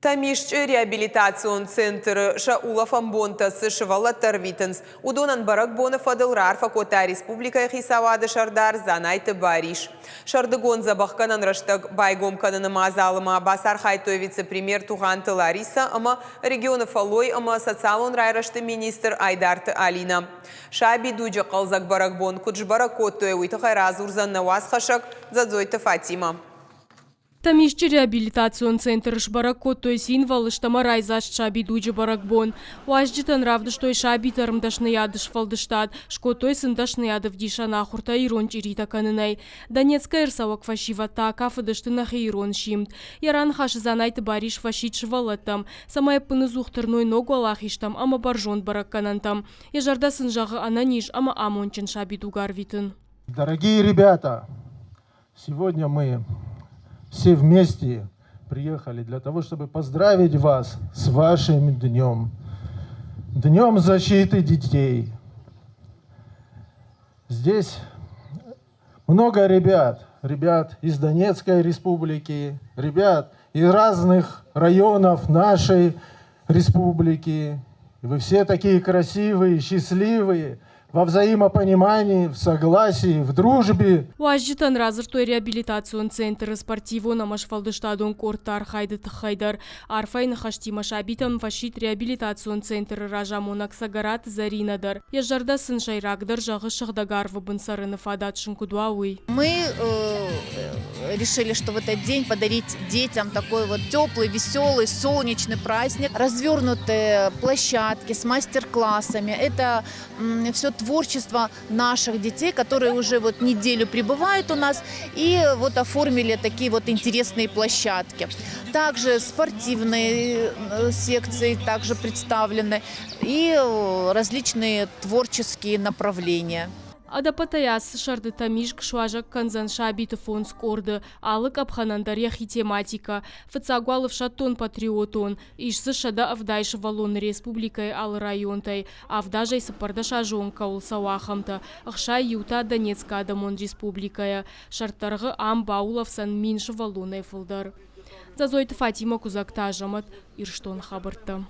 Тамишч реабилитацион центр Шаулов Амбонтас Швалатар Витенс. Удонан барак бона фадыл рарфа кота республика хисавады шардар занайты бариш. Шардыгон забахканан раштаг байгом кананы мазалыма басар хайтой вице-премьер Туганты Лариса, ама регионы фалой, ама социалон райрашты министр Айдарты Алина. Шаби дуджа қалзак барак бон кудж барак котой уйтахай разурзан наваз хашак задзойты Фатима. Тамишч реабилитацион центр шбаракот той синвал штама райзаш шаби дуджи баракбон. Уажджитан равда что и шаби тармдашны ядыш фалдыштад, шко той сындашны ядов диша нахурта ирон чирита канынай. Донецкая ирсавак фашивата кафадышты нахи ирон шимт. Яран хаш занайты бариш фашит швалатам. Самая пынызухтырной ногу алахиштам, ама баржон баракканантам. Ежарда сынжағы ананиш, ама амончен шаби дугарвитын. Дорогие ребята, сегодня мы все вместе приехали для того, чтобы поздравить вас с вашим днем. Днем защиты детей. Здесь много ребят из Донецкой республики, ребят из разных районов нашей республики. И вы все такие красивые, счастливые, во взаимопонимании, в согласии, в дружбе. Уажджитан разыр той реабилитацион центр спортивон амаш фалдыштадон кортар хайды тахайдар. Арфайн хаштима шабитан фашит реабилитацион центр ражамонак сагарат заринадар. Ежарда сын шайрагдар жағы шахдагарвы бынсарыны фадатшын кудуауи. Мы решили, что в этот день подарить детям такой вот теплый, веселый, солнечный праздник. Развернутые площадки с мастер-классами. Это все творчество наших детей, которые уже вот неделю пребывают у нас и вот оформили такие вот интересные площадки. Также спортивные секции также представлены и различные творческие направления. Адапатаяс шарды тамишк шуажак канзан шабиты фон скорды, алык абханандар яхи тематика, фацагуалов шатон патриотон, ишсы шада авдайшы валон республикай ал районтай, авдажай сапардаша жонка ул сауахамта, ахша юта Донецка адамон республикая, шарттарғы ам баулавсан миншы валонай фылдар. Зазойты Фатима кузакта жамат ирштон хабырты.